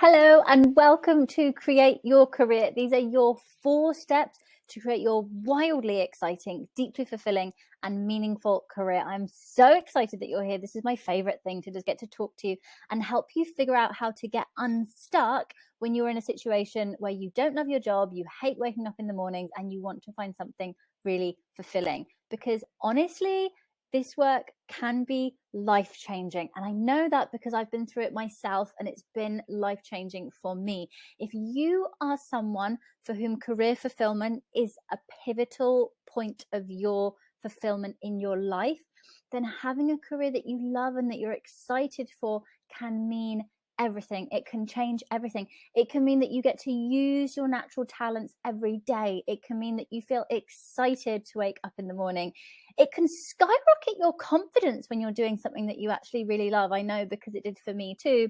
Hello and welcome to Create Your Career. These are your 4 steps to create your wildly exciting, deeply fulfilling and meaningful career. I'm so excited that you're here. This is my favorite thing, to just get to talk to you and help you figure out how to get unstuck when you're in a situation where you don't love your job, you hate waking up in the mornings and you want to find something really fulfilling. Because honestly, this work can be life-changing. And I know that because I've been through it myself and it's been life-changing for me. If you are someone for whom career fulfillment is a pivotal point of your fulfillment in your life, then having a career that you love and that you're excited for can mean everything. It can change everything. It can mean that you get to use your natural talents every day. It can mean that you feel excited to wake up in the morning. It can skyrocket your confidence when you're doing something that you actually really love. I know, because it did for me too.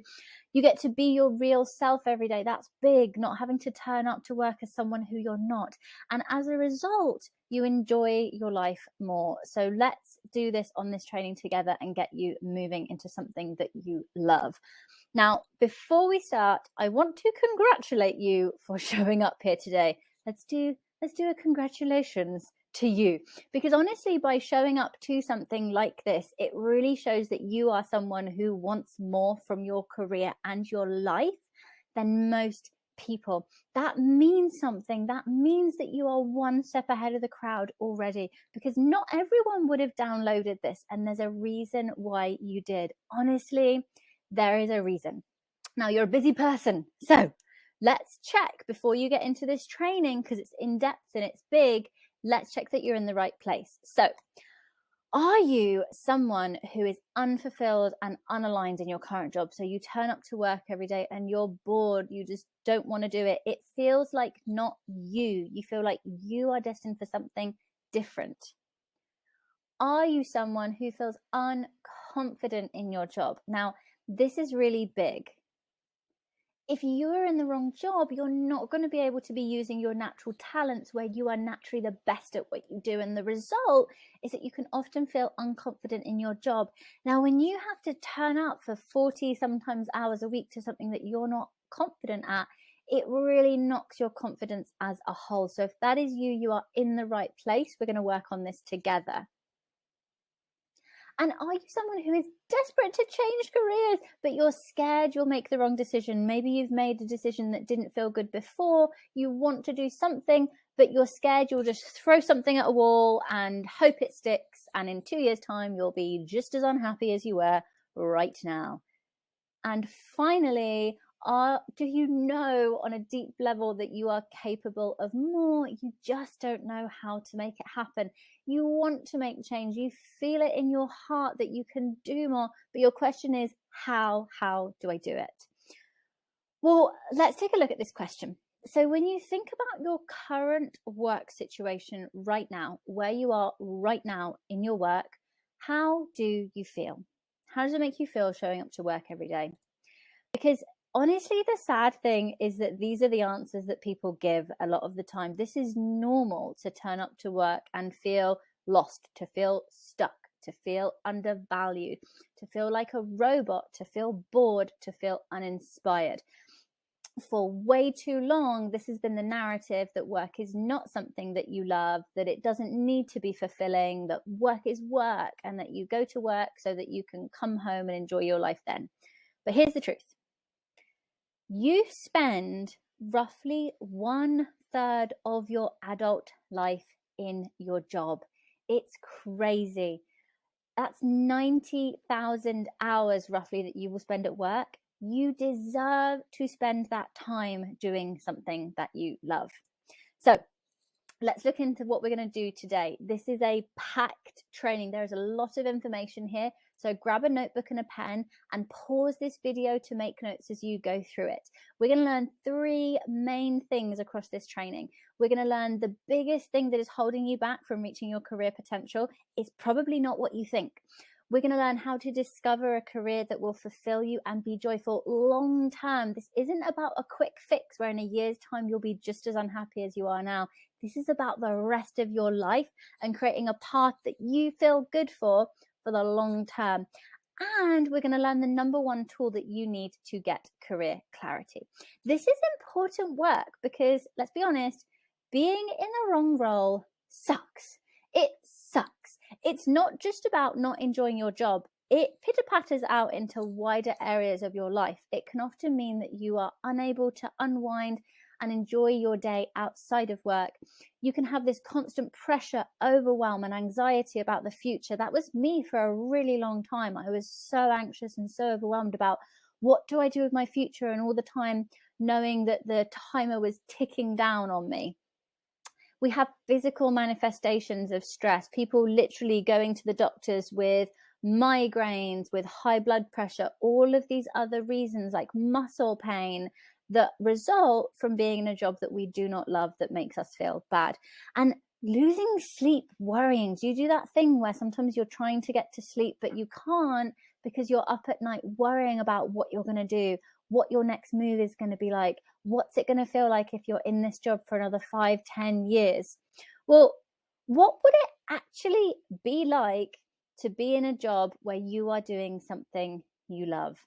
You get to be your real self every day. That's big, not having to turn up to work as someone who you're not. And as a result, you enjoy your life more. So let's do this on this training together and get you moving into something that you love. Now, before we start, I want to congratulate you for showing up here today. Let's do a congratulations to you, because honestly, by showing up to something like this, it really shows that you are someone who wants more from your career and your life than most people. That means something. That means that you are one step ahead of the crowd already, because not everyone would have downloaded this, and there's a reason why you did. Honestly, there is a reason. Now, you're a busy person, so let's check before you get into this training, because it's in depth and it's big. Let's check that you're in the right place. So, are you someone who is unfulfilled and unaligned in your current job? So you turn up to work every day and you're bored, you just don't want to do it. It feels like not you. You feel like you are destined for something different. Are you someone who feels unconfident in your job? Now, this is really big. If you're in the wrong job, you're not going to be able to be using your natural talents where you are naturally the best at what you do. And the result is that you can often feel unconfident in your job. Now, when you have to turn up for 40 sometimes hours a week to something that you're not confident at, it really knocks your confidence as a whole. So if that is you, you are in the right place. We're going to work on this together. And are you someone who is desperate to change careers, but you're scared you'll make the wrong decision? Maybe you've made a decision that didn't feel good before. You want to do something, but you're scared you'll just throw something at a wall and hope it sticks. And in 2 years' time, you'll be just as unhappy as you were right now. And finally, do you know on a deep level that you are capable of more? You just don't know how to make it happen. You want to make change. You feel it in your heart that you can do more. But your question is, how do I do it? Well, let's take a look at this question. So when you think about your current work situation right now, where you are right now in your work, how do you feel? How does it make you feel showing up to work every day? Because honestly, the sad thing is that these are the answers that people give a lot of the time. This is normal, to turn up to work and feel lost, to feel stuck, to feel undervalued, to feel like a robot, to feel bored, to feel uninspired. For way too long, this has been the narrative that work is not something that you love, that it doesn't need to be fulfilling, that work is work, and that you go to work so that you can come home and enjoy your life then. But here's the truth. You spend roughly 1/3 of your adult life in your job. It's crazy. That's 90,000 hours roughly that you will spend at work. You deserve to spend that time doing something that you love. So let's look into what we're going to do today. This is a packed training. There is a lot of information here. So grab a notebook and a pen and pause this video to make notes as you go through it. We're going to learn 3 main things across this training. We're going to learn the biggest thing that is holding you back from reaching your career potential is probably not what you think. We're going to learn how to discover a career that will fulfill you and be joyful long term. This isn't about a quick fix where in a year's time you'll be just as unhappy as you are now. This is about the rest of your life and creating a path that you feel good for the long term. And we're going to learn the number one tool that you need to get career clarity. This is important work because, let's be honest, being in a wrong role sucks. It sucks. It's not just about not enjoying your job. It pitter-patters out into wider areas of your life. It can often mean that you are unable to unwind and enjoy your day outside of work. You can have this constant pressure, overwhelm, and anxiety about the future. That was me for a really long time. I was so anxious and so overwhelmed about what do I do with my future, and all the time knowing that the timer was ticking down on me. We have physical manifestations of stress, people literally going to the doctors with migraines, with high blood pressure, all of these other reasons like muscle pain that result from being in a job that we do not love, that makes us feel bad. And losing sleep, worrying. Do you do that thing where sometimes you're trying to get to sleep, but you can't because you're up at night worrying about what you're going to do, what your next move is going to be like, what's it going to feel like if you're in this job for another 5-10 years? Well, what would it actually be like to be in a job where you are doing something you love?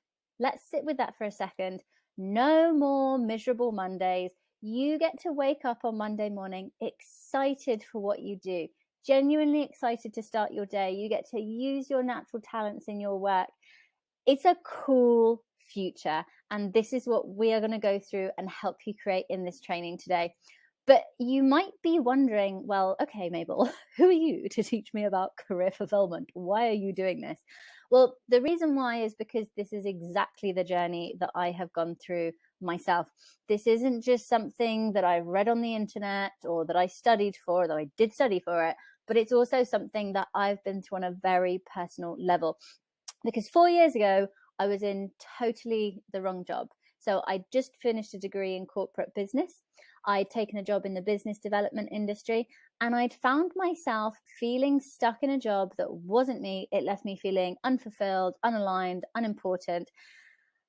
Let's sit with that for a second. No more miserable Mondays. You get to wake up on Monday morning excited for what you do, genuinely excited to start your day. You get to use your natural talents in your work. It's a cool future, and this is what we are going to go through and help you create in this training today. But you might be wondering, well, okay, Mabel, who are you to teach me about career fulfillment? Why are you doing this? Well, the reason why is because this is exactly the journey that I have gone through myself. This isn't just something that I've read on the internet or that I studied for, though I did study for it, but it's also something that I've been through on a very personal level. Because 4 years ago, I was in totally the wrong job. So I just finished a degree in corporate business. I'd taken a job in the business development industry, and I'd found myself feeling stuck in a job that wasn't me. It left me feeling unfulfilled, unaligned, unimportant.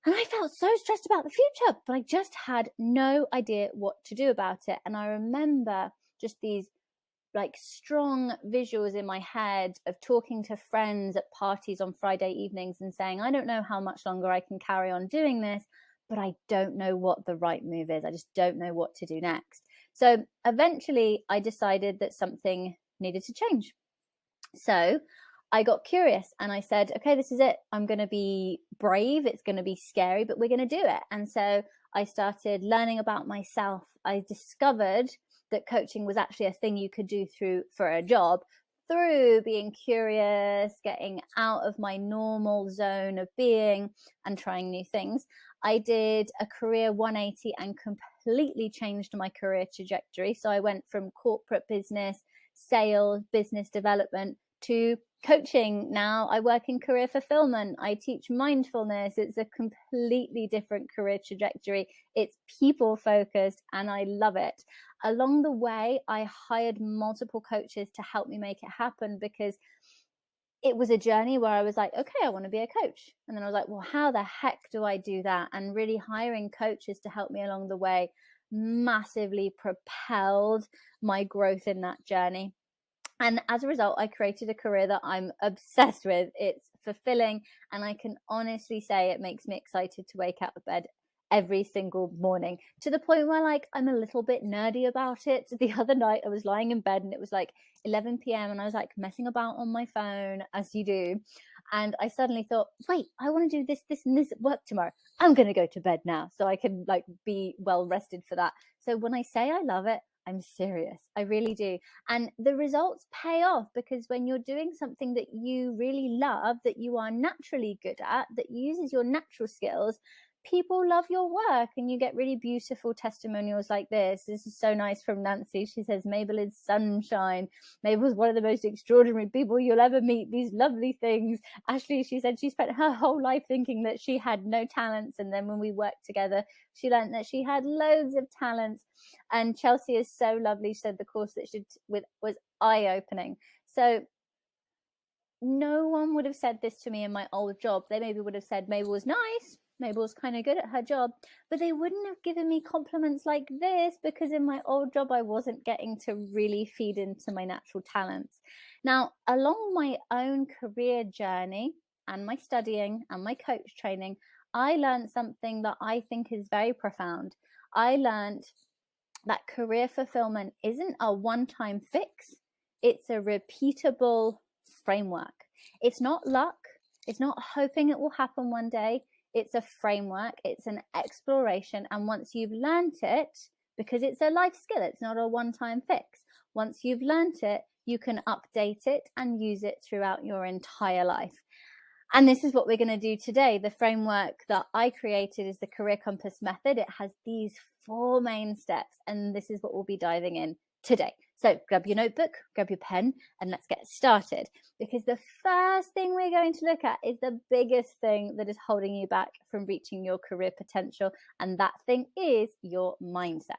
And I felt so stressed about the future, but I just had no idea what to do about it. And I remember just these like strong visuals in my head of talking to friends at parties on Friday evenings and saying, I don't know how much longer I can carry on doing this, but I don't know what the right move is. I just don't know what to do next. So eventually I decided that something needed to change. So I got curious and I said, okay, this is it. I'm going to be brave. It's going to be scary, but we're going to do it. And so I started learning about myself. I discovered that coaching was actually a thing you could do for a job through being curious, getting out of my normal zone of being and trying new things. I did a career 180 and completely changed my career trajectory. So I went from corporate business, sales, business development to coaching. Now I work in career fulfillment. I teach mindfulness. It's a completely different career trajectory. It's people focused and I love it. Along the way, I hired multiple coaches to help me make it happen because it was a journey where I was like, okay, I want to be a coach. And then I was like, well, how the heck do I do that? And really hiring coaches to help me along the way massively propelled my growth in that journey. And as a result, I created a career that I'm obsessed with. It's fulfilling. And I can honestly say it makes me excited to wake out of bed every single morning, to the point where like I'm a little bit nerdy about it. The other night I was lying in bed and it was like 11 p.m. and I was like messing about on my phone, as you do. And I suddenly thought, wait, I want to do this, this, and this at work tomorrow. I'm going to go to bed now so I can like be well rested for that. So when I say I love it, I'm serious. I really do. And the results pay off because when you're doing something that you really love, that you are naturally good at, that uses your natural skills, people love your work and you get really beautiful testimonials like this. This is so nice from Nancy. She says, Mabel is sunshine. Mabel is one of the most extraordinary people you'll ever meet. These lovely things. Ashley, she said she spent her whole life thinking that she had no talents. And then when we worked together, she learned that she had loads of talents. And Chelsea is so lovely. She said the course that she did was eye-opening. So no one would have said this to me in my old job. They maybe would have said Mabel was nice. Mabel's kind of good at her job, but they wouldn't have given me compliments like this because in my old job, I wasn't getting to really feed into my natural talents. Now, along my own career journey, and my studying and my coach training, I learned something that I think is very profound. I learned that career fulfillment isn't a one-time fix. It's a repeatable framework. It's not luck. It's not hoping it will happen one day. It's a framework. It's an exploration. And once you've learned it, because it's a life skill, it's not a one-time fix. Once you've learned it, you can update it and use it throughout your entire life. And this is what we're going to do today. The framework that I created is the Career Compass method. It has these 4 main steps, and this is what we'll be diving in today. So grab your notebook, grab your pen, and let's get started. Because the first thing we're going to look at is the biggest thing that is holding you back from reaching your career potential, and that thing is your mindset.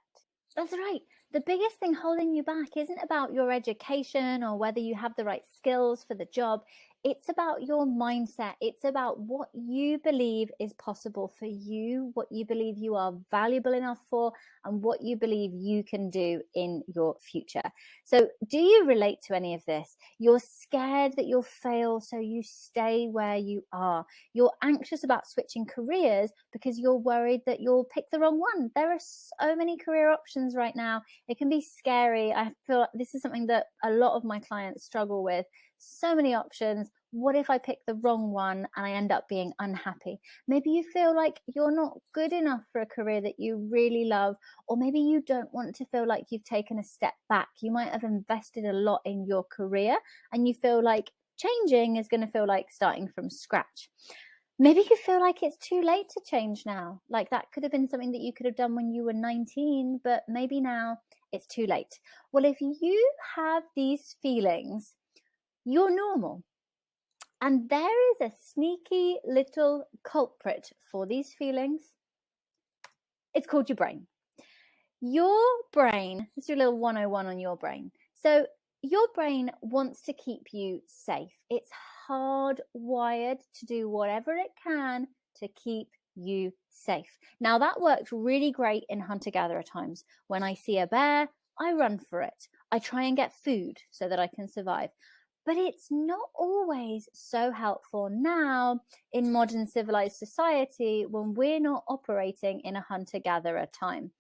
That's right. The biggest thing holding you back isn't about your education or whether you have the right skills for the job. It's about your mindset. It's about what you believe is possible for you, what you believe you are valuable enough for, and what you believe you can do in your future. So do you relate to any of this? You're scared that you'll fail, so you stay where you are. You're anxious about switching careers because you're worried that you'll pick the wrong one. There are so many career options right now. It can be scary. I feel like this is something that a lot of my clients struggle with. So many options. What if I pick the wrong one and I end up being unhappy? Maybe you feel like you're not good enough for a career that you really love, or maybe you don't want to feel like you've taken a step back. You might have invested a lot in your career and you feel like changing is going to feel like starting from scratch. Maybe you feel like it's too late to change now. Like that could have been something that you could have done when you were 19, but maybe now it's too late. Well, if you have these feelings, you're normal. And there is a sneaky little culprit for these feelings. It's called your brain. Your brain, this is your little 101 on your brain. So your brain wants to keep you safe. It's hardwired to do whatever it can to keep you safe. Now that works really great in hunter-gatherer times. When I see a bear, I run for it. I try and get food so that I can survive. But it's not always so helpful now in modern civilized society when we're not operating in a hunter-gatherer time.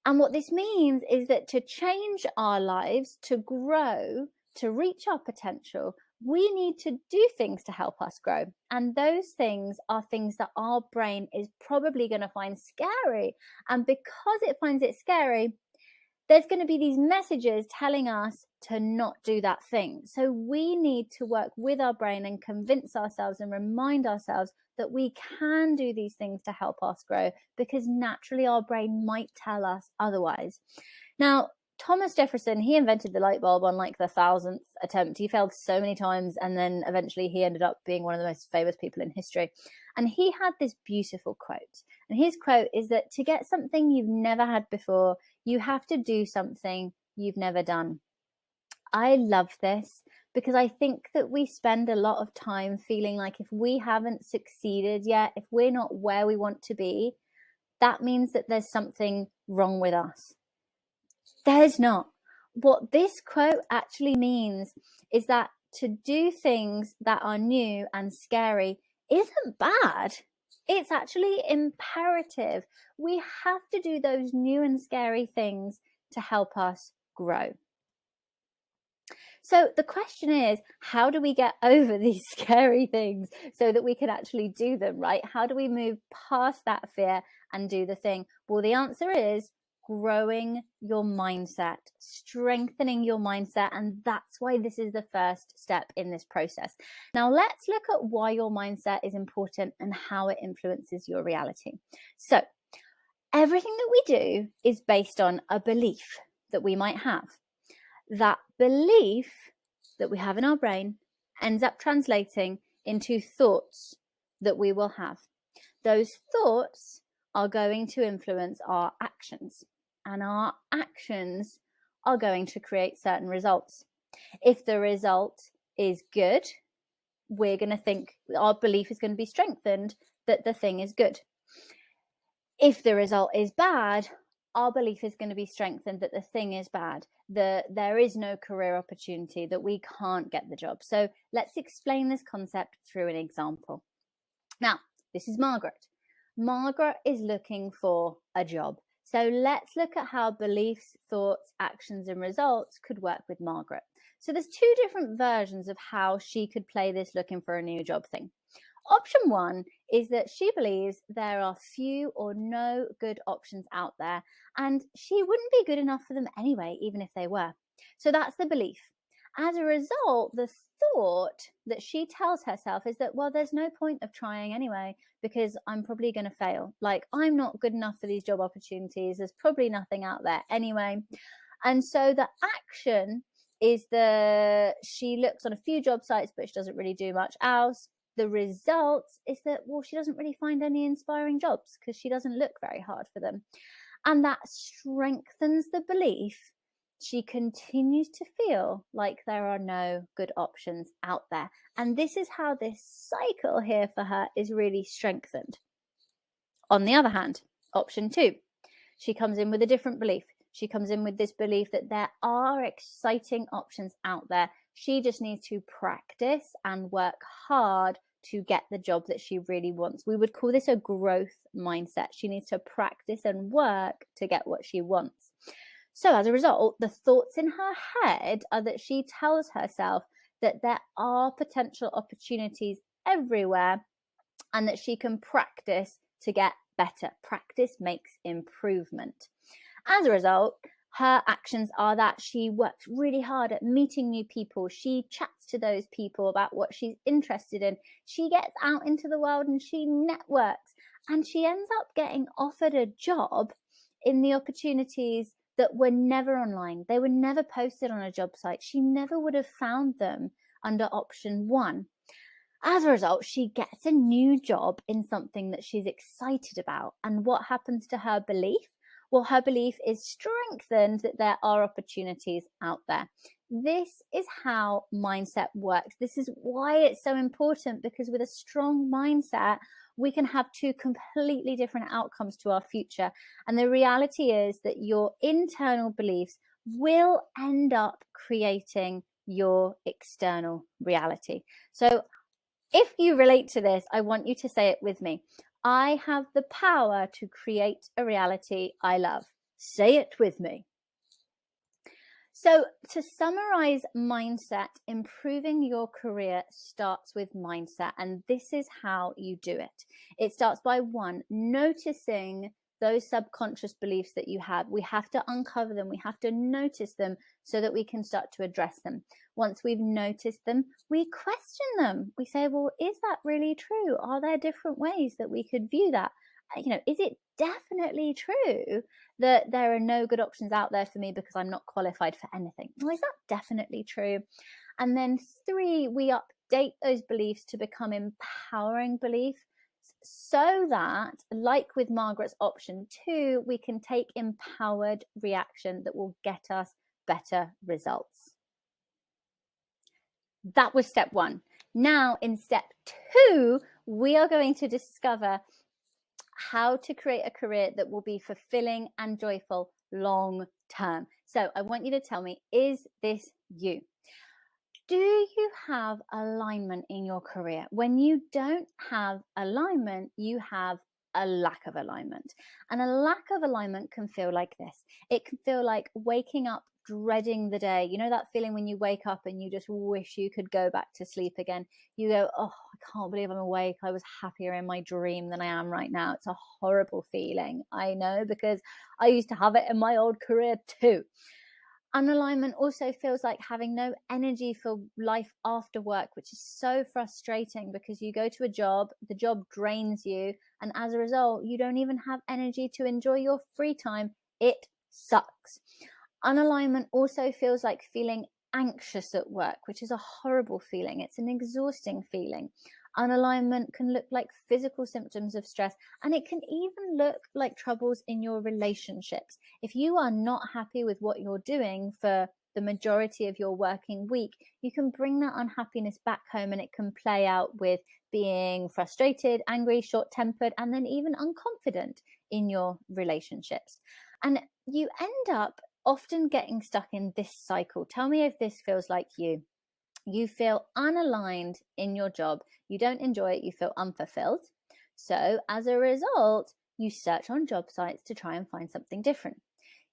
And what this means is that to change our lives, to grow, to reach our potential, we need to do things to help us grow. And those things are things that our brain is probably going to find scary. And because it finds it scary, there's going to be these messages telling us to not do that thing. So we need to work with our brain and convince ourselves and remind ourselves that we can do these things to help us grow, because naturally our brain might tell us otherwise. Now, Thomas Jefferson, he invented the light bulb on like the 1000th attempt. He failed so many times, and then eventually he ended up being one of the most famous people in history. And he had this beautiful quote. And his quote is that to get something you've never had before, you have to do something you've never done. I love this because I think that we spend a lot of time feeling like if we haven't succeeded yet, if we're not where we want to be, that means that there's something wrong with us. There's not. What this quote actually means is that to do things that are new and scary isn't bad. It's actually imperative. We have to do those new and scary things to help us grow. So the question is, how do we get over these scary things so that we can actually do them, right? How do we move past that fear and do the thing? Well, the answer is growing your mindset, strengthening your mindset. And that's why this is the first step in this process. Now, let's look at why your mindset is important and how it influences your reality. So everything that we do is based on a belief that we might have. That belief that we have in our brain ends up translating into thoughts that we will have. Those thoughts are going to influence our actions, and our actions are going to create certain results. If the result is good, we're going to think our belief is going to be strengthened that the thing is good. If the result is bad, our belief is going to be strengthened that the thing is bad, that there is no career opportunity, that we can't get the job. So let's explain this concept through an example. Now, this is Margaret. Margaret is looking for a job. So let's look at how beliefs, thoughts, actions, and results could work with Margaret. So there's two different versions of how she could play this looking for a new job thing. Option one is that she believes there are few or no good options out there, and she wouldn't be good enough for them anyway, even if they were. So that's the belief. As a result, the thought that she tells herself is that, well, there's no point of trying anyway, because I'm probably going to fail. Like, I'm not good enough for these job opportunities. There's probably nothing out there anyway. And so the action is she looks on a few job sites, but she doesn't really do much else. The result is that, well, she doesn't really find any inspiring jobs because she doesn't look very hard for them. And that strengthens the belief. She continues to feel like there are no good options out there. And this is how this cycle here for her is really strengthened. On the other hand, option two, she comes in with a different belief. She comes in with this belief that there are exciting options out there. She just needs to practice and work hard to get the job that she really wants. We would call this a growth mindset. She needs to practice and work to get what she wants. So as a result, the thoughts in her head are that she tells herself that there are potential opportunities everywhere and that she can practice to get better. Practice makes improvement. As a result, her actions are that she works really hard at meeting new people. She chats to those people about what she's interested in. She gets out into the world and she networks. And she ends up getting offered a job in the opportunities that were never online. They were never posted on a job site. She never would have found them under option one. As a result, she gets a new job in something that she's excited about. And what happens to her belief? Well, her belief is strengthened that there are opportunities out there. This is how mindset works. This is why it's so important, because with a strong mindset, we can have two completely different outcomes to our future. And the reality is that your internal beliefs will end up creating your external reality. So if you relate to this, I want you to say it with me. I have the power to create a reality I love. Say it with me. So to summarize mindset, improving your career starts with mindset. And this is how you do it. It starts by one, noticing those subconscious beliefs that you have. We have to uncover them. We have to notice them so that we can start to address them. Once we've noticed them, we question them. We say, well, is that really true? Are there different ways that we could view that? Is it definitely true that there are no good options out there for me because I'm not qualified for anything? Well, is that definitely true? And then three, we update those beliefs to become empowering beliefs, so that, like with Margaret's option two, we can take empowered reaction that will get us better results. That was step one. Now in step two, we are going to discover how to create a career that will be fulfilling and joyful long term. So I want you to tell me, is this you? Do you have alignment in your career? When you don't have alignment, you have a lack of alignment. And a lack of alignment can feel like this. It can feel like waking up dreading the day. You know that feeling when you wake up and you just wish you could go back to sleep again? You go, oh, I can't believe I'm awake. I was happier in my dream than I am right now. It's a horrible feeling. I know, because I used to have it in my old career too. Unalignment also feels like having no energy for life after work, which is so frustrating because you go to a job, the job drains you, and as a result, you don't even have energy to enjoy your free time. It sucks. Unalignment also feels like feeling anxious at work, which is a horrible feeling. It's an exhausting feeling. Unalignment can look like physical symptoms of stress, and it can even look like troubles in your relationships. If you are not happy with what you're doing for the majority of your working week, you can bring that unhappiness back home, and it can play out with being frustrated, angry, short-tempered, and then even unconfident in your relationships. And you end up often getting stuck in this cycle. Tell me if this feels like you. You feel unaligned in your job. You don't enjoy it. You feel unfulfilled. So as a result, you search on job sites to try and find something different.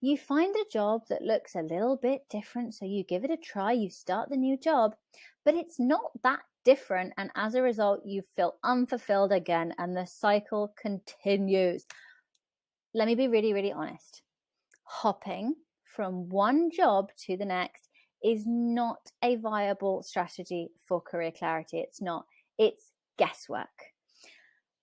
You find a job that looks a little bit different, so you give it a try, you start the new job, but it's not that different, and as a result, you feel unfulfilled again, and the cycle continues. Let me be really, really honest. Hopping from one job to the next is not a viable strategy for career clarity. It's not. It's guesswork.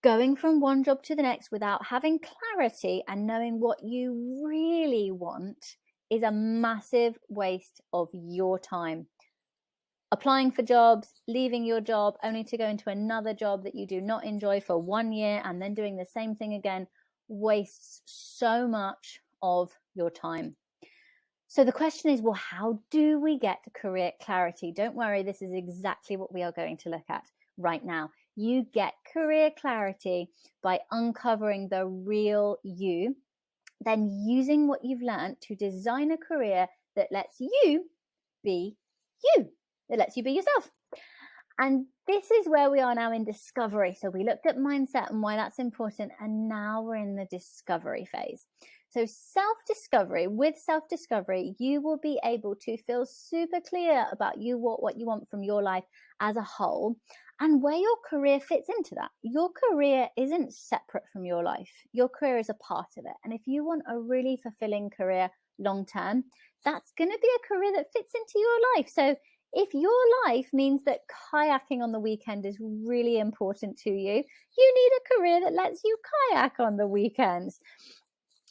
Going from one job to the next without having clarity and knowing what you really want is a massive waste of your time. Applying for jobs, leaving your job only to go into another job that you do not enjoy for 1 year and then doing the same thing again wastes so much of your time. So the question is, well, how do we get career clarity? Don't worry, this is exactly what we are going to look at right now. You get career clarity by uncovering the real you, then using what you've learned to design a career that lets you be you, that lets you be yourself. And this is where we are now in discovery. So we looked at mindset and why that's important, and now we're in the discovery phase. So self-discovery, with self-discovery, you will be able to feel super clear about what you want from your life as a whole and where your career fits into that. Your career isn't separate from your life. Your career is a part of it. And if you want a really fulfilling career long-term, that's going to be a career that fits into your life. So if your life means that kayaking on the weekend is really important to you, you need a career that lets you kayak on the weekends.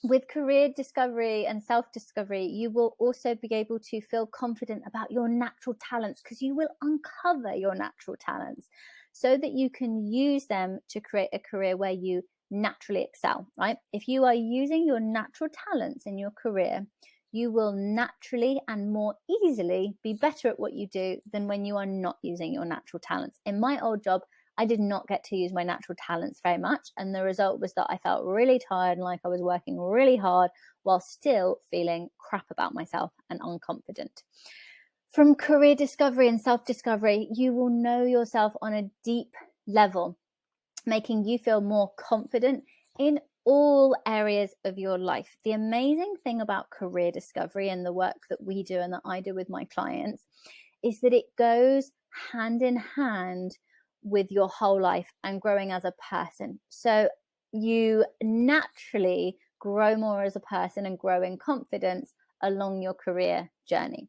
With career discovery and self-discovery, you will also be able to feel confident about your natural talents, because you will uncover your natural talents so that you can use them to create a career where you naturally excel, right? If you are using your natural talents in your career, you will naturally and more easily be better at what you do than when you are not using your natural talents. In my old job, I did not get to use my natural talents very much. And the result was that I felt really tired and like I was working really hard while still feeling crap about myself and unconfident. From career discovery and self-discovery, you will know yourself on a deep level, making you feel more confident in all areas of your life. The amazing thing about career discovery and the work that we do and that I do with my clients is that it goes hand in hand with your whole life and growing as a person. So you naturally grow more as a person and grow in confidence along your career journey.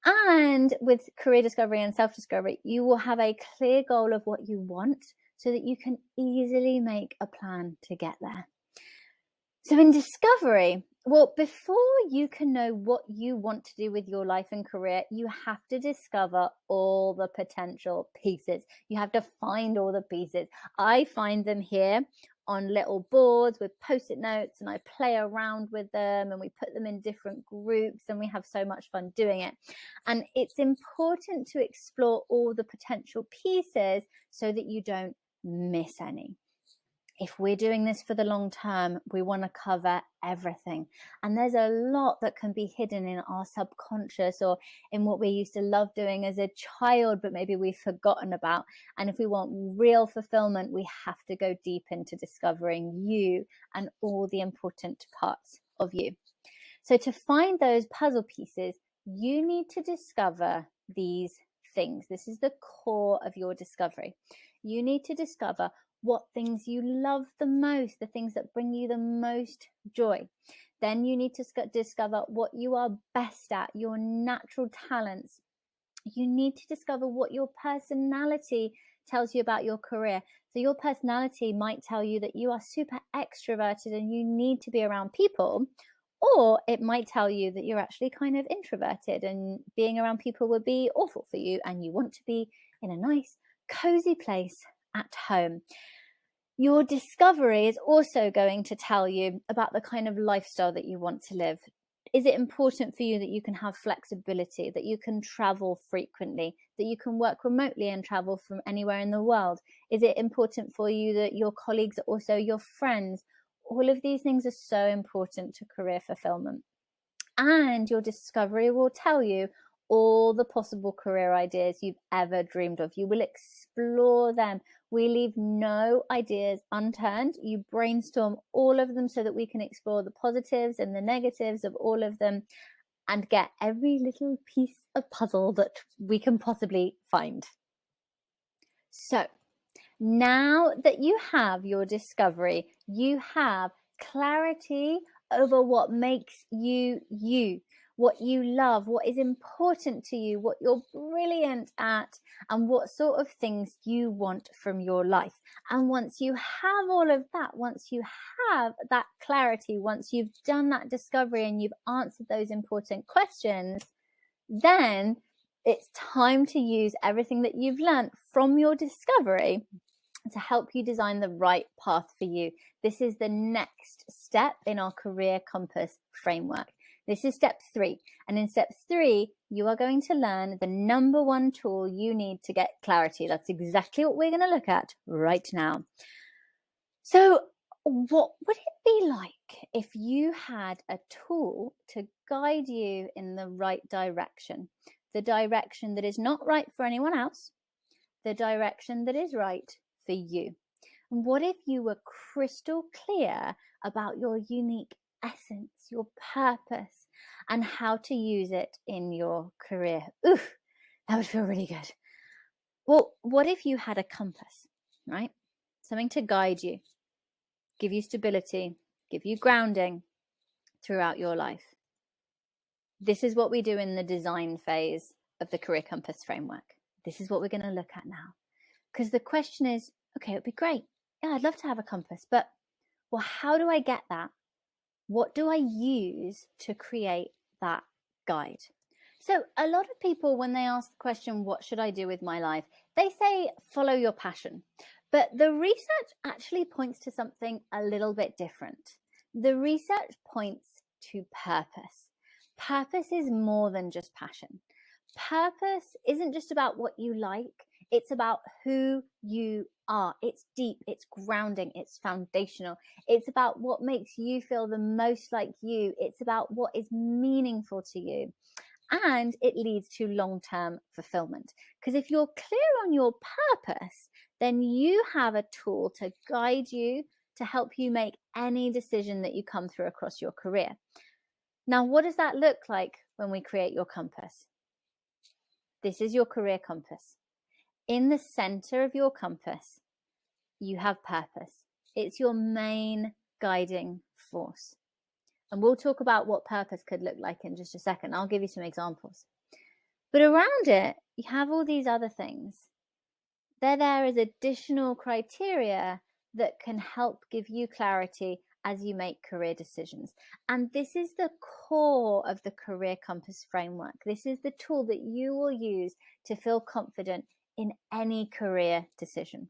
And with career discovery and self-discovery, you will have a clear goal of what you want so that you can easily make a plan to get there. So in discovery, well, before you can know what you want to do with your life and career, you have to discover all the potential pieces. You have to find all the pieces. I find them here on little boards with post-it notes, and I play around with them and we put them in different groups and we have so much fun doing it. And it's important to explore all the potential pieces so that you don't miss any. If we're doing this for the long term, we want to cover everything. And there's a lot that can be hidden in our subconscious or in what we used to love doing as a child, but maybe we've forgotten about. And if we want real fulfillment, we have to go deep into discovering you and all the important parts of you. So to find those puzzle pieces, you need to discover these things. This is the core of your discovery. You need to discover what things you love the most, the things that bring you the most joy. Then you need to discover what you are best at, your natural talents. You need to discover what your personality tells you about your career. So your personality might tell you that you are super extroverted and you need to be around people, or it might tell you that you're actually kind of introverted and being around people would be awful for you and you want to be in a nice, cozy place at home. Your discovery is also going to tell you about the kind of lifestyle that you want to live. Is it important for you that you can have flexibility, that you can travel frequently, that you can work remotely and travel from anywhere in the world? Is it important for you that your colleagues are also your friends? All of these things are so important to career fulfillment. And your discovery will tell you all the possible career ideas you've ever dreamed of. You will explore them. We leave no ideas unturned. You brainstorm all of them so that we can explore the positives and the negatives of all of them and get every little piece of puzzle that we can possibly find. So now that you have your discovery, you have clarity over what makes you you, what you love, what is important to you, what you're brilliant at, and what sort of things you want from your life. And once you have all of that, once you have that clarity, once you've done that discovery and you've answered those important questions, then it's time to use everything that you've learned from your discovery to help you design the right path for you. This is the next step in our Career Compass framework. This is step 3. And in step 3, you are going to learn the number 1 tool you need to get clarity. That's exactly what we're going to look at right now. So what would it be like if you had a tool to guide you in the right direction? The direction that is not right for anyone else, the direction that is right for you. And what if you were crystal clear about your unique essence, your purpose, and how to use it in your career? Oof, that would feel really good. Well, what if you had a compass, right? Something to guide you, give you stability, give you grounding throughout your life. This is what we do in the design phase of the Career Compass framework. This is what we're going to look at now. Because the question is, okay, it'd be great. Yeah, I'd love to have a compass, but well, how do I get that? What do I use to create that guide? So a lot of people, when they ask the question, what should I do with my life? They say, follow your passion. But the research actually points to something a little bit different. The research points to purpose. Purpose is more than just passion. Purpose isn't just about what you like. It's about who you are. It's deep, it's grounding, it's foundational. It's about what makes you feel the most like you. It's about what is meaningful to you. And it leads to long-term fulfillment. Because if you're clear on your purpose, then you have a tool to guide you, to help you make any decision that you come through across your career. Now, what does that look like when we create your compass? This is your career compass. In the center of your compass, you have purpose. It's your main guiding force. And we'll talk about what purpose could look like in just a second. I'll give you some examples. But around it, you have all these other things. They're there as additional criteria that can help give you clarity as you make career decisions. And this is the core of the Career Compass framework. This is the tool that you will use to feel confident in any career decision.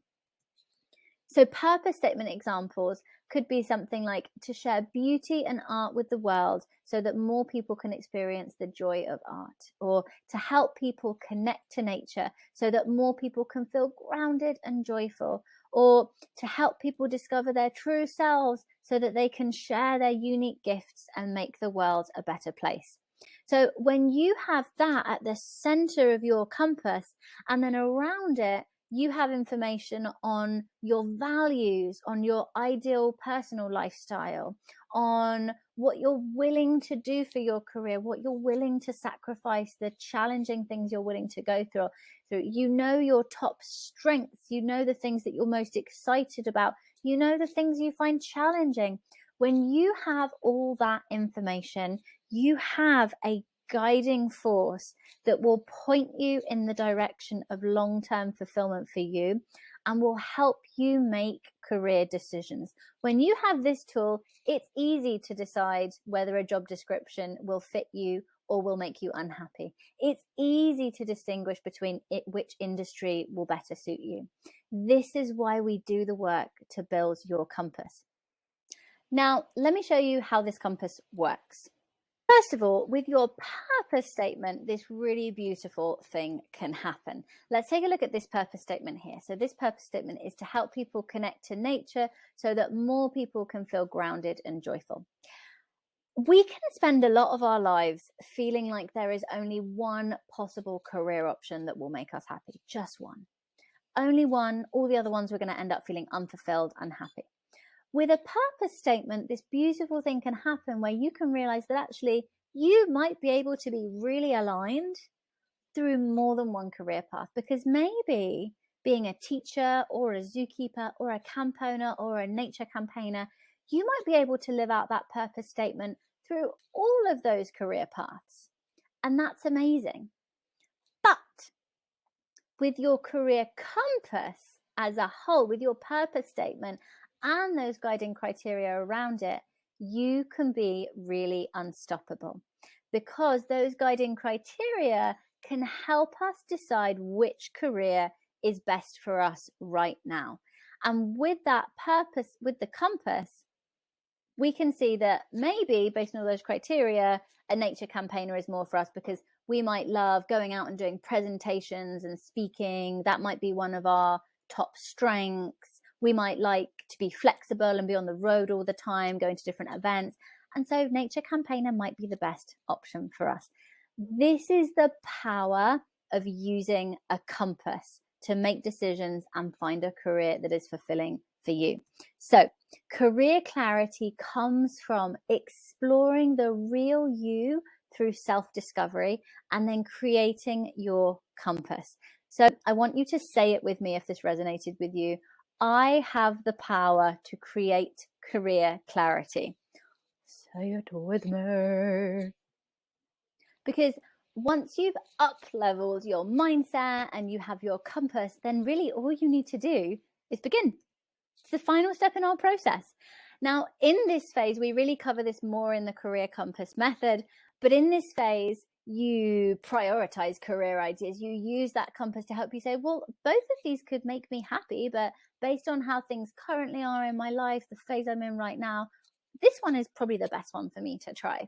So purpose statement examples could be something like to share beauty and art with the world so that more people can experience the joy of art, or to help people connect to nature so that more people can feel grounded and joyful, or to help people discover their true selves so that they can share their unique gifts and make the world a better place. So when you have that at the center of your compass, and then around it, you have information on your values, on your ideal personal lifestyle, on what you're willing to do for your career, what you're willing to sacrifice, the challenging things you're willing to go through. So you know your top strengths, you know the things that you're most excited about, you know the things you find challenging. When you have all that information, you have a guiding force that will point you in the direction of long-term fulfillment for you and will help you make career decisions. When you have this tool, it's easy to decide whether a job description will fit you or will make you unhappy. It's easy to distinguish between which industry will better suit you. This is why we do the work to build your compass. Now, let me show you how this compass works. First of all, with your purpose statement, this really beautiful thing can happen. Let's take a look at this purpose statement here. So this purpose statement is to help people connect to nature so that more people can feel grounded and joyful. We can spend a lot of our lives feeling like there is only one possible career option that will make us happy, just one. Only one, all the other ones we're going to end up feeling unfulfilled, unhappy. With a purpose statement, this beautiful thing can happen where you can realize that actually you might be able to be really aligned through more than one career path, because maybe being a teacher or a zookeeper or a camp owner or a nature campaigner, you might be able to live out that purpose statement through all of those career paths. And that's amazing. But with your career compass as a whole, with your purpose statement and those guiding criteria around it, you can be really unstoppable, because those guiding criteria can help us decide which career is best for us right now. And with that purpose, with the compass, we can see that maybe based on all those criteria, a nature campaigner is more for us because we might love going out and doing presentations and speaking. That might be one of our top strengths. We might like to be flexible and be on the road all the time, going to different events. And so nature campaigner might be the best option for us. This is the power of using a compass to make decisions and find a career that is fulfilling for you. So career clarity comes from exploring the real you through self-discovery and then creating your compass. So I want you to say it with me if this resonated with you. I have the power to create career clarity. Say it with me. Because once you've up-leveled your mindset and you have your compass, then really all you need to do is begin. It's the final step in our process. Now, in this phase, we really cover this more in the Career Compass method, but in this phase, you prioritize career ideas. You use that compass to help you say, well, both of these could make me happy, but based on how things currently are in my life, the phase I'm in right now, this one is probably the best one for me to try.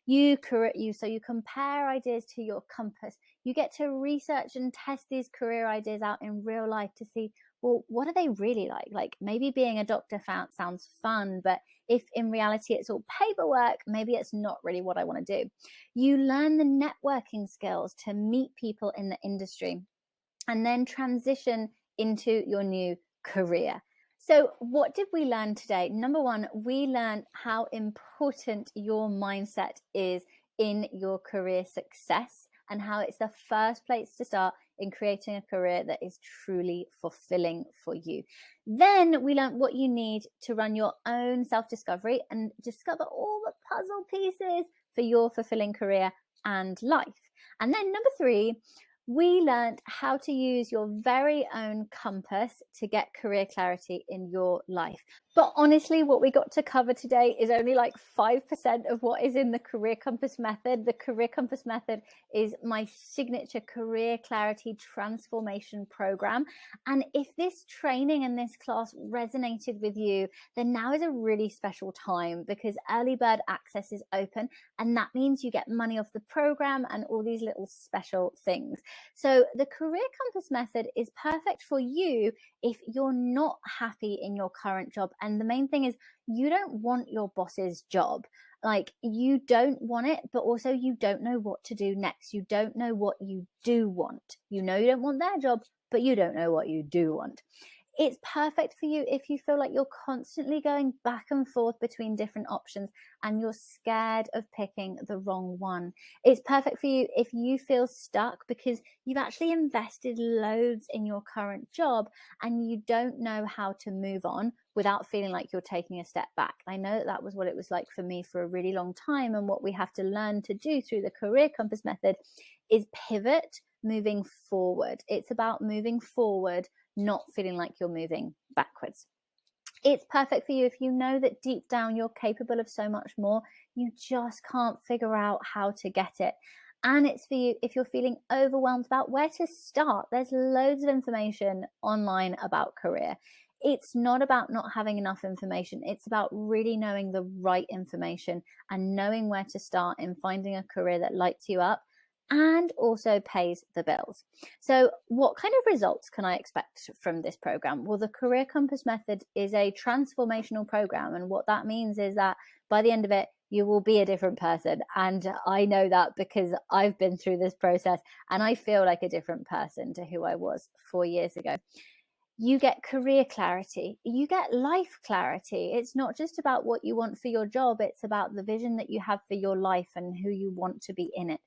So you compare ideas to your compass. You get to research and test these career ideas out in real life to see, well, what are they really like? Like maybe being a doctor sounds fun, but if in reality it's all paperwork, maybe it's not really what I want to do. You learn the networking skills to meet people in the industry and then transition into your new career. So what did we learn today? Number one, we learned how important your mindset is in your career success and how it's the first place to start in creating a career that is truly fulfilling for you. Then we learned what you need to run your own self-discovery and discover all the puzzle pieces for your fulfilling career and life. And then number three, we learned how to use your very own compass to get career clarity in your life. But honestly, what we got to cover today is only like 5% of what is in the Career Compass method. The Career Compass method is my signature career clarity transformation program. And if this training and this class resonated with you, then now is a really special time because early bird access is open. And that means you get money off the program and all these little special things. So the Career Compass method is perfect for you if you're not happy in your current job. And the main thing is you don't want your boss's job. Like you don't want it, but also you don't know what to do next. You don't know what you do want. You know you don't want their job, but you don't know what you do want. It's perfect for you if you feel like you're constantly going back and forth between different options and you're scared of picking the wrong one. It's perfect for you if you feel stuck because you've actually invested loads in your current job and you don't know how to move on without feeling like you're taking a step back. I know that was what it was like for me for a really long time. And what we have to learn to do through the Career Compass method is pivot moving forward. It's about moving forward, not feeling like you're moving backwards. It's perfect for you if you know that deep down you're capable of so much more. You just can't figure out how to get it. And it's for you if you're feeling overwhelmed about where to start. There's loads of information online about career. it's not about not having enough information. It's about really knowing the right information and knowing where to start in finding a career that lights you up and also pays the bills. So what kind of results can I expect from this program? Well, the Career Compass Method is a transformational program. And what that means is that by the end of it, you will be a different person. And I know that because I've been through this process and I feel like a different person to who I was 4 years ago. You get career clarity, you get life clarity. It's not just about what you want for your job, it's about the vision that you have for your life and who you want to be in it.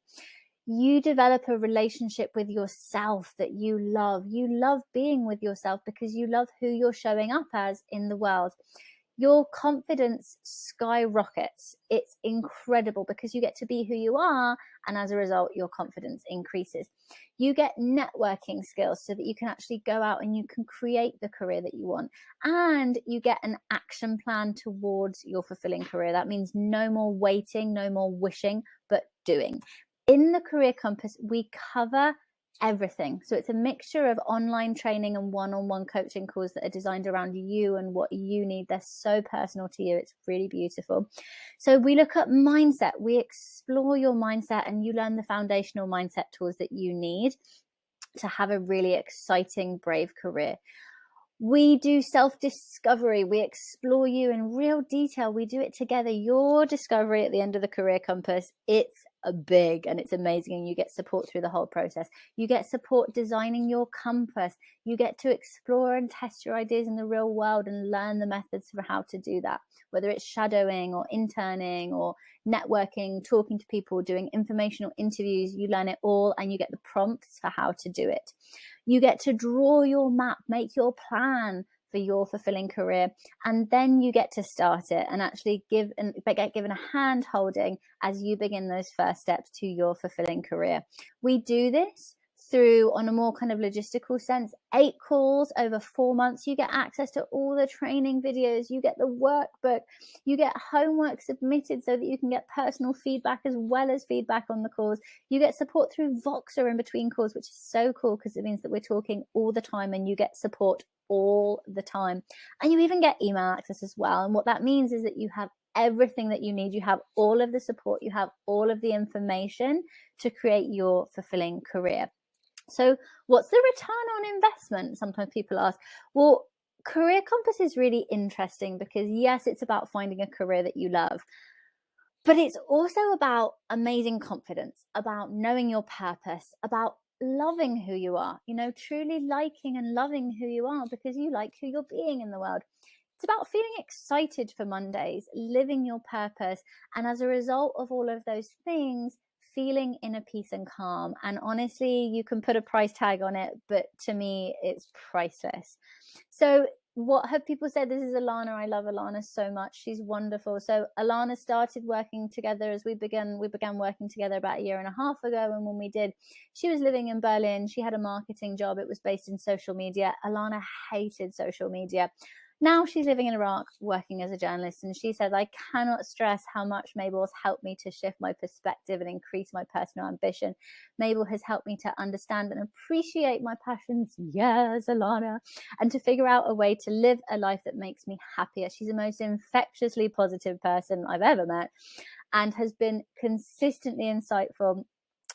You develop a relationship with yourself that you love. You love being with yourself because you love who you're showing up as in the world. Your confidence skyrockets. It's incredible because you get to be who you are, and as a result, your confidence increases. You get networking skills so that you can actually go out and you can create the career that you want, and you get an action plan towards your fulfilling career. That means no more waiting, no more wishing, but doing. In the Career Compass, we cover everything. So it's a mixture of online training and one-on-one coaching calls that are designed around you and what you need. They're so personal to you. It's really beautiful. So we look at mindset. We explore your mindset and you learn the foundational mindset tools that you need to have a really exciting, brave career. We do self-discovery. We explore you in real detail. We do it together. Your discovery at the end of the Career Compass, it's big and it's amazing, and you get support through the whole process. You get support designing your compass. You get to explore and test your ideas in the real world and learn the methods for how to do that, whether it's shadowing or interning or networking, talking to people, doing informational interviews. You learn it all and you get the prompts for how to do it. You get to draw your map, make your plan for your fulfilling career, and then you get to start it and actually get given a hand holding as you begin those first steps to your fulfilling career. We do this through, on a more kind of logistical sense, 8 calls over 4 months. You get access to all the training videos, you get the workbook, you get homework submitted so that you can get personal feedback as well as feedback on the calls. You get support through Voxer in between calls, which is so cool because it means that we're talking all the time and you get support all the time. And you even get email access as well. And what that means is that you have everything that you need. You have all of the support, you have all of the information to create your fulfilling career. So what's the return on investment? Sometimes people ask. Well, Career Compass is really interesting because yes, it's about finding a career that you love, but it's also about amazing confidence, about knowing your purpose, about loving who you are, truly liking and loving who you are because you like who you're being in the world. It's about feeling excited for Mondays, living your purpose, and as a result of all of those things, feeling inner peace and calm. And honestly, you can put a price tag on it, but to me, it's priceless. So what have people said? This is Alana. I love Alana so much. She's wonderful. So Alana started working together as we began working together about 1.5 years ago. And when we did, she was living in Berlin. She had a marketing job. It was based in social media. Alana hated social media. Now she's living in Iraq, working as a journalist, and she says, I cannot stress how much Mabel has helped me to shift my perspective and increase my personal ambition. Mabel has helped me to understand and appreciate my passions, yes, Alana, and to figure out a way to live a life that makes me happier. She's the most infectiously positive person I've ever met and has been consistently insightful,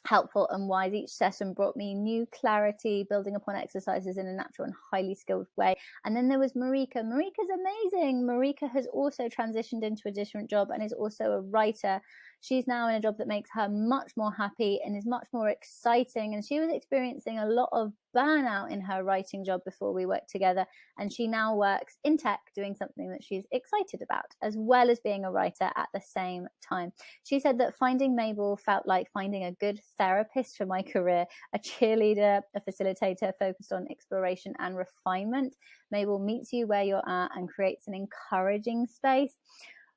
helpful and wise. Each session brought me new clarity, building upon exercises in a natural and highly skilled way. And then there was Marika. Marika's amazing. Marika has also transitioned into a different job and is also a writer. She's now in a job that makes her much more happy and is much more exciting. And she was experiencing a lot of burnout in her writing job before we worked together. And she now works in tech doing something that she's excited about, as well as being a writer at the same time. She said that finding Mabel felt like finding a good therapist for my career, a cheerleader, a facilitator focused on exploration and refinement. Mabel meets you where you're at and creates an encouraging space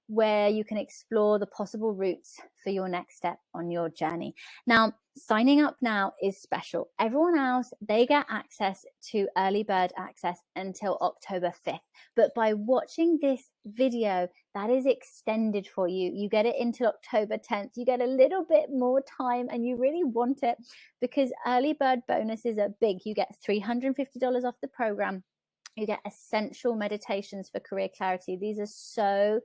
where you can explore the possible routes for your next step on your journey. Now, signing up now is special. Everyone else, they get access to early bird access until October 5th. But by watching this video, that is extended for you. You get it until October 10th. You get a little bit more time and you really want it because early bird bonuses are big. You get $350 off the program. You get essential meditations for career clarity. These are so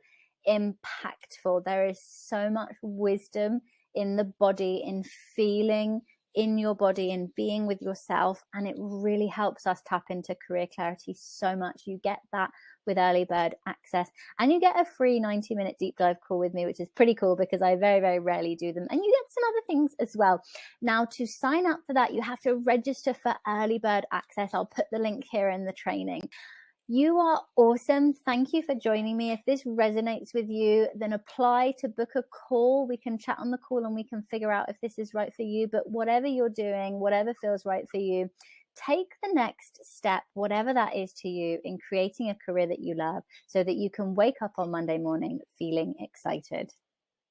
impactful. There is so much wisdom in the body, in feeling in your body and being with yourself, and it really helps us tap into career clarity so much. You get that with early bird access, and you get a free 90-minute deep dive call with me, which is pretty cool because I very, very rarely do them, and you get some other things as well. Now, to sign up for that, you have to register for early bird access. I'll put the link here in the training. You are awesome. Thank you for joining me. If this resonates with you, then apply to book a call. We can chat on the call and we can figure out if this is right for you. But whatever you're doing, whatever feels right for you, take the next step, whatever that is to you, in creating a career that you love so that you can wake up on Monday morning feeling excited.